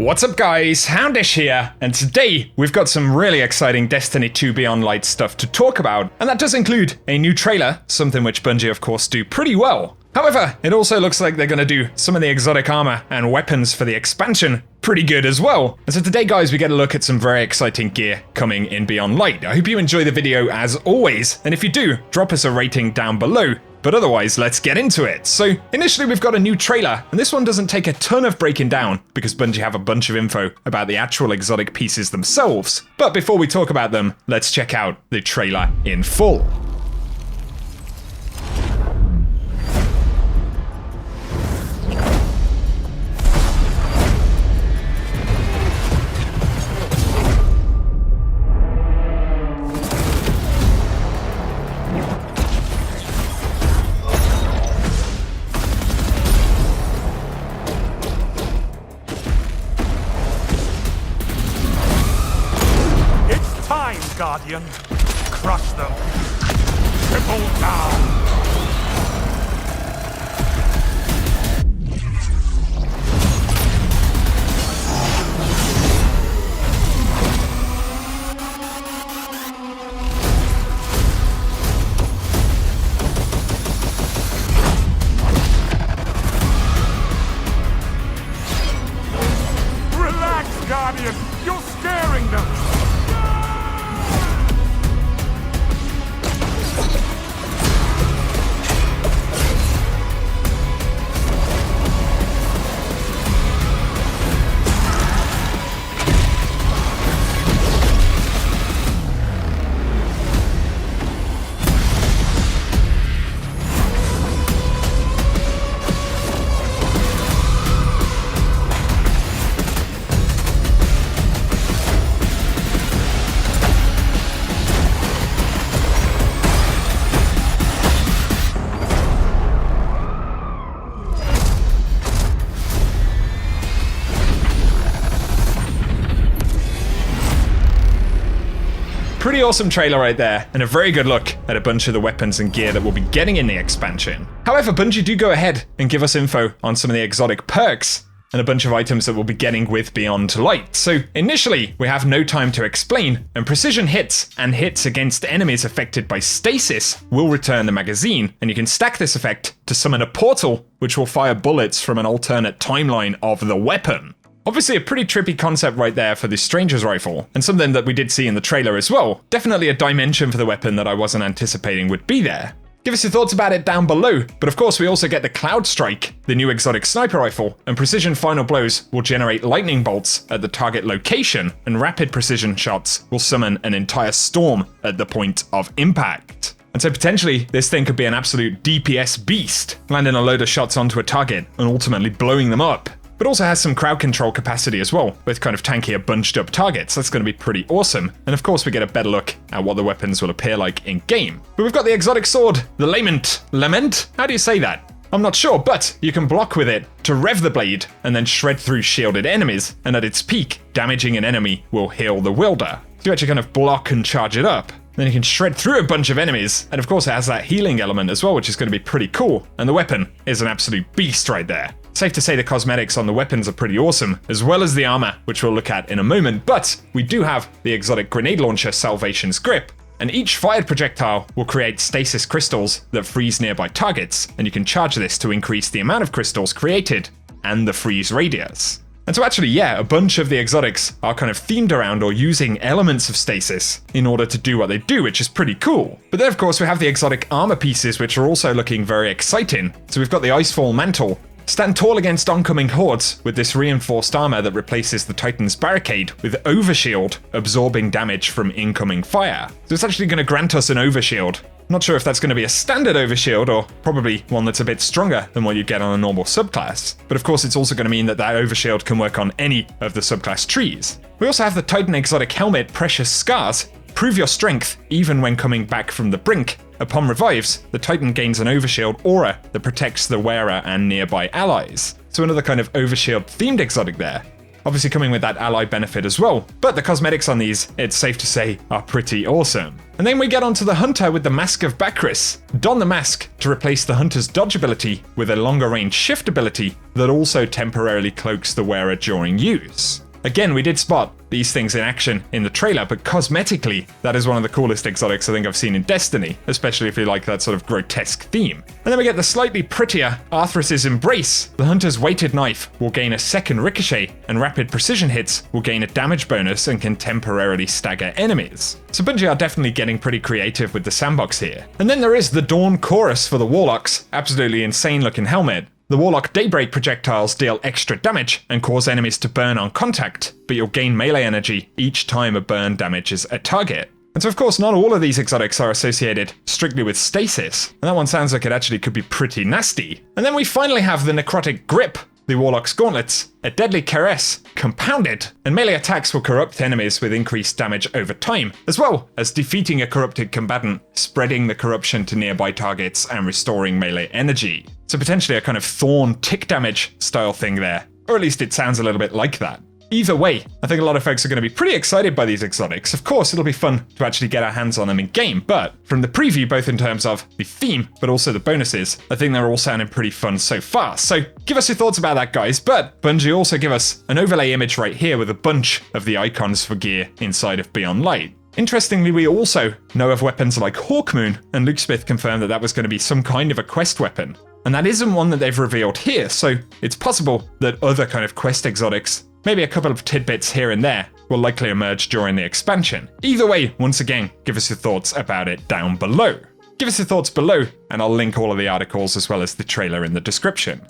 What's up guys, Houndish here, and today we've got some really exciting Destiny 2 Beyond Light stuff to talk about, and that does include a new trailer, something which Bungie of course do pretty well. However, it also looks like they're going to do some of the exotic armor and weapons for the expansion pretty good as well. And so today guys, we get a look at some very exciting gear coming in Beyond Light. I hope you enjoy the video as always, and if you do, drop us a rating down below. But otherwise, let's get into it. So initially we've got a new trailer, and this one doesn't take a ton of breaking down because Bungie have a bunch of info about the actual exotic pieces themselves. But before we talk about them, let's check out the trailer in full. Guardian, crush them, triple down. Relax, Guardian, you're scaring them. Pretty awesome trailer right there, and a very good look at a bunch of the weapons and gear that we'll be getting in the expansion. However, Bungie do go ahead and give us info on some of the exotic perks and a bunch of items that we'll be getting with Beyond Light. So initially, we have no time to explain, and precision hits and hits against enemies affected by Stasis will return the magazine, and you can stack this effect to summon a portal, which will fire bullets from an alternate timeline of the weapon. Obviously a pretty trippy concept right there for the Stranger's Rifle, and something that we did see in the trailer as well. Definitely a dimension for the weapon that I wasn't anticipating would be there. Give us your thoughts about it down below, but of course we also get the Cloud Strike, the new exotic sniper rifle, and precision final blows will generate lightning bolts at the target location, and rapid precision shots will summon an entire storm at the point of impact. And so potentially, this thing could be an absolute DPS beast, landing a load of shots onto a target and ultimately blowing them up. But also has some crowd control capacity as well, with kind of tankier bunched up targets. That's going to be pretty awesome. And of course we get a better look at what the weapons will appear like in game. But we've got the exotic sword, the LAMENT. LAMENT? How do you say that? I'm not sure, but you can block with it to rev the blade and then shred through shielded enemies. And at its peak, damaging an enemy will heal the wielder. So you actually kind of block and charge it up. Then you can shred through a bunch of enemies. And of course it has that healing element as well, which is going to be pretty cool. And the weapon is an absolute beast right there. Safe to say the cosmetics on the weapons are pretty awesome, as well as the armor, which we'll look at in a moment, but we do have the exotic grenade launcher Salvation's Grip, and each fired projectile will create stasis crystals that freeze nearby targets, and you can charge this to increase the amount of crystals created and the freeze radius. And so actually, yeah, a bunch of the exotics are kind of themed around or using elements of stasis in order to do what they do, which is pretty cool. But then of course we have the exotic armor pieces, which are also looking very exciting. So we've got the ICEFALL mantle. Stand tall against oncoming hordes with this reinforced armor that replaces the Titan's barricade with overshield, absorbing damage from incoming fire. So it's actually going to grant us an overshield. Not sure if that's going to be a standard overshield or probably one that's a bit stronger than what you get on a normal subclass. But of course it's also going to mean that that overshield can work on any of the subclass trees. We also have the Titan exotic helmet Precious Scars. Prove your strength even when coming back from the brink. Upon revives, the Titan gains an overshield aura that protects the wearer and nearby allies. So another kind of overshield themed exotic there. obviously coming with that ally benefit as well. But the cosmetics on these, it's safe to say, are pretty awesome. And then we get onto the Hunter with the Mask of BAKRIS. Don the mask to replace the Hunter's dodge ability with a longer range shift ability that also temporarily cloaks the wearer during use. Again, we did spot these things in action in the trailer, but cosmetically, that is one of the coolest exotics I think I've seen in Destiny, especially if you like that sort of grotesque theme. And then we get the slightly prettier Arthur's Embrace. The Hunter's weighted knife will gain a second ricochet, and rapid precision hits will gain a damage bonus and can temporarily stagger enemies. So Bungie are definitely getting pretty creative with the sandbox here. And then there is the Dawn Chorus for the Warlocks, absolutely insane looking helmet. The Warlock Daybreak projectiles deal extra damage and cause enemies to burn on contact, but you'll gain melee energy each time a burn damages a target. And so of course not all of these exotics are associated strictly with Stasis, and that one sounds like it actually could be pretty nasty. And then we finally have the Necrotic Grip, the Warlock's Gauntlets, a deadly caress, compounded, and melee attacks will corrupt enemies with increased damage over time, as well as defeating a corrupted combatant, spreading the corruption to nearby targets and restoring melee energy. So potentially a kind of thorn tick damage style thing there, or at least it sounds a little bit like that. Either way, I think a lot of folks are going to be pretty excited by these exotics. Of course, it'll be fun to actually get our hands on them in game, but from the preview, both in terms of the theme, but also the bonuses, I think they're all sounding pretty fun so far. So give us your thoughts about that, guys. But Bungie also give us an overlay image right here with a bunch of the icons for gear inside of Beyond Light. Interestingly, we also know of weapons like Hawkmoon, and Luke Smith confirmed that that was going to be some kind of a quest weapon. And that isn't one that they've revealed here, so it's possible that other kind of quest exotics, maybe a couple of tidbits here and there, will likely emerge during the expansion. Either way, once again, give us your thoughts about it down below. Give us your thoughts below, and I'll link all of the articles as well as the trailer in the description.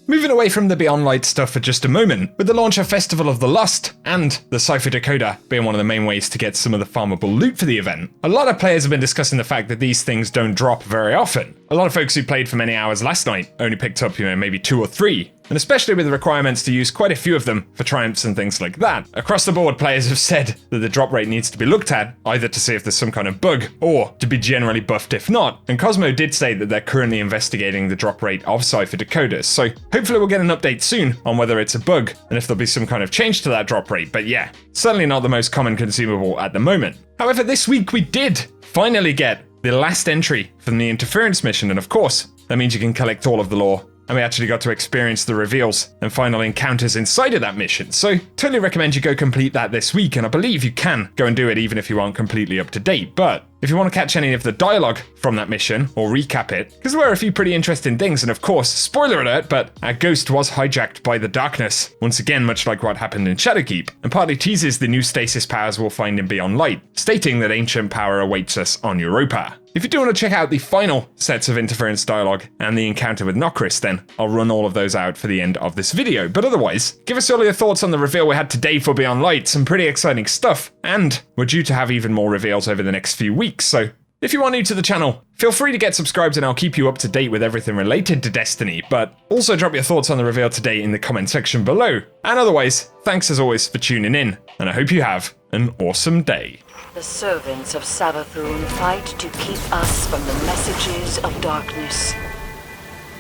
Moving away from the Beyond Light stuff for just a moment, with the launch of Festival of the Lost and the Cipher Decoder being one of the main ways to get some of the farmable loot for the event, a lot of players have been discussing the fact that these things don't drop very often. A lot of folks who played for many hours last night only picked up, maybe 2 or 3. And especially with the requirements to use quite a few of them for triumphs and things like that. Across the board, players have said that the drop rate needs to be looked at, either to see if there's some kind of bug, or to be generally buffed if not. And Cosmo did say that they're currently investigating the drop rate of Cipher decoders, so hopefully we'll get an update soon on whether it's a bug, and if there'll be some kind of change to that drop rate, but yeah, certainly not the most common consumable at the moment. However, this week we did finally get the last entry from the Interference mission, and of course, that means you can collect all of the lore. And we actually got to experience the reveals and final encounters inside of that mission. So totally recommend you go complete that this week, and I believe you can go and do it even if you aren't completely up to date. But if you want to catch any of the dialogue from that mission, or recap it, because there were a few pretty interesting things, and of course, spoiler alert, but our ghost was hijacked by the darkness, once again much like what happened in Shadowkeep, and partly teases the new stasis powers we'll find in Beyond Light, stating that ancient power awaits us on Europa. If you do want to check out the final sets of interference dialogue and the encounter with Nokris, then I'll run all of those out for the end of this video. But otherwise, give us all your thoughts on the reveal we had today for Beyond Light, some pretty exciting stuff, and we're due to have even more reveals over the next few weeks, so if you are new to the channel, feel free to get subscribed and I'll keep you up to date with everything related to Destiny, but also drop your thoughts on the reveal today in the comment section below. And otherwise, thanks as always for tuning in, and I hope you have an awesome day. The servants of Savathûn fight to keep us from the messages of darkness.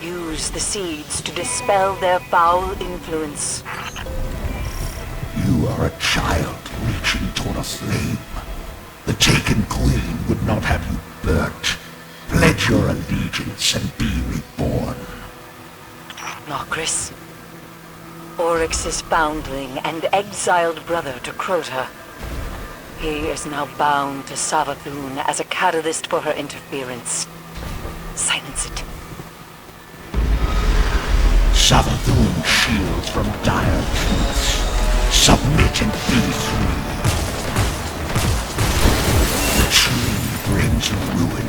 Use the seeds to dispel their foul influence. You are a child reaching toward a flame. The Taken Queen would not have you burnt. Pledge your allegiance and be reborn. Nokris, Oryx's foundling and exiled brother to Crota. He is now bound to Savathûn as a catalyst for her interference. Silence it. Savathûn shields from dire truths. Submit and be free. The tree brings ruin.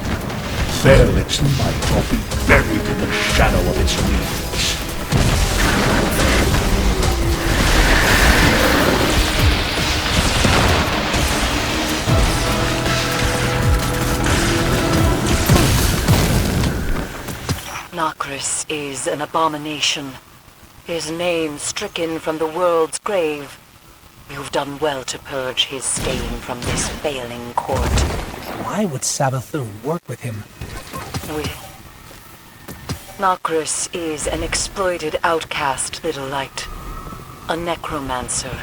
Fell its light or be buried in the shadow of its leaves. Nokris is an abomination. His name stricken from the world's grave. You've done well to purge his stain from this failing court. Why would Savathûn work with him? Nokris is an exploited outcast, Little Light. A necromancer.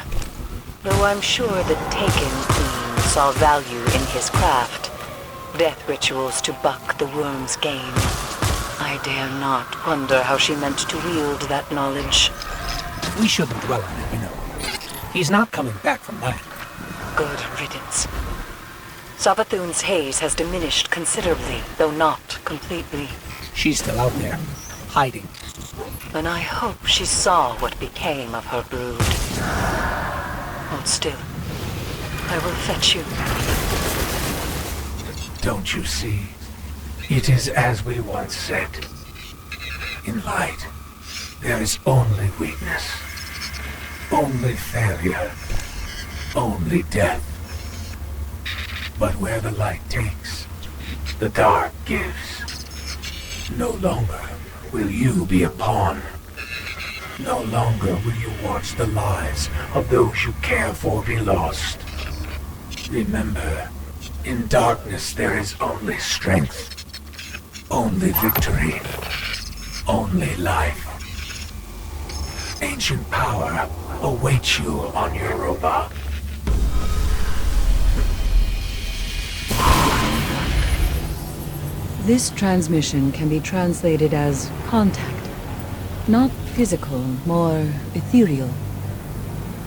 Though I'm sure the Taken Queen saw value in his craft. Death rituals to buck the worm's game. I dare not wonder how she meant to wield that knowledge. We shouldn't dwell on it, you know. He's not coming back from that. Good riddance. Savathun's haze has diminished considerably, though not completely. She's still out there, hiding. And I hope she saw what became of her brood. Hold still. I will fetch you. Don't you see? It is as we once said. In light, there is only weakness, only failure, only death. But where the light takes, the dark gives. No longer will you be a pawn. No longer will you watch the lives of those you care for be lost. Remember, in darkness there is only strength, only victory, only life. Ancient power awaits you on Europa. This transmission can be translated as contact. Not physical, more ethereal.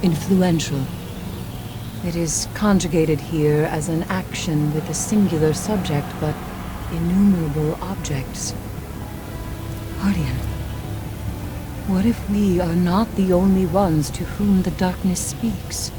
Influential. It is conjugated here as an action with a singular subject, but innumerable objects. Guardian, what if we are not the only ones to whom the darkness speaks?